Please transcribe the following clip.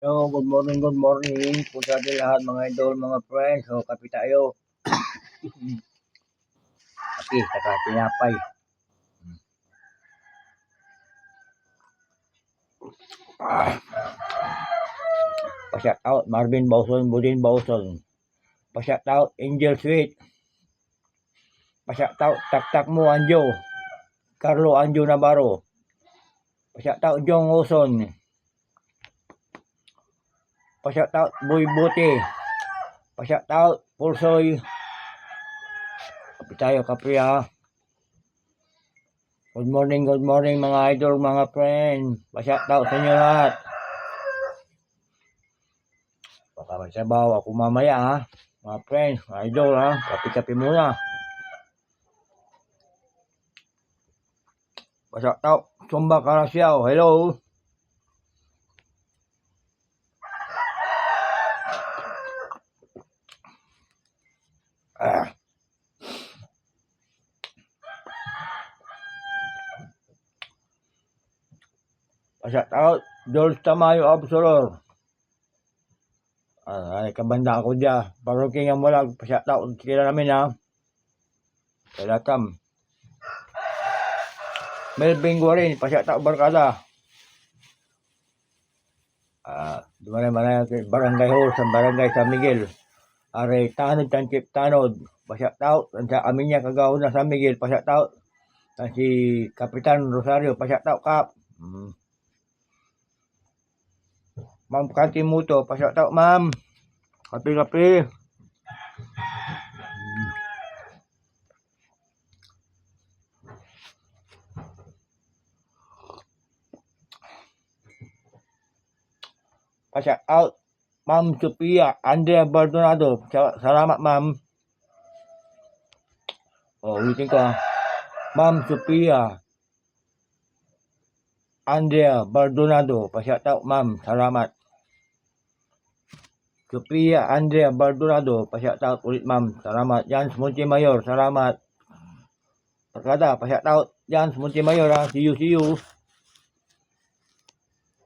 So, good morning po sa ating lahat mga idol, mga friends. So, kape tayo. Kape, saka tinapay. Pa-shout out, Marvin Bauson, Budin Bauson. Pa-shout out, Angel Sweet. Pa-shout out, Tak mo Anjo. Carlo Anjo Navarro. Pa-shout out, Jong Oson. Pa-shout out, Boy Buti. Pa-shout out, Pulsoy. Kape tayo, kape ha. Good morning mga idol, mga friends. Pa-shout out sa inyo lahat. Baka magsabaw ako mamaya ha. Mga friends, mga idol ha. Kape-kape muna. Pa-shout out, Sumba Karasiao. Hello. Pa-shout out, George Tamayo Absolor. Ay, kabanda ako dyan. Paroking ang walag. Pa-shout out sila namin ha. Welcome. Melvin Guarin. Pa-shout out Barkada. Dumana Barangay Hall sa Barangay San Miguel. Are Tanod Tanchip Tanod. Pa-shout out. Sa amin niya kagawad na San Miguel. Pa-shout out. Si Kapitan Rosario. Pa-shout out Kap. Ma'am Kanti Muto, pa-shout out ma'am. Kape-kape. Pa-shout out Ma'am Sophia Andrea Baldonado. Salamat ma'am. Ulitin ko ha. Ma'am Sophia Andrea Baldonado. Pa-shout out ma'am. Salamat. Sophia Andrea Baldonado. Pa-shout out ulit ma'am. Salamat. Jans Montemayor. Salamat. Pagkada, pa-shout out Jans Montemayor ha. See you.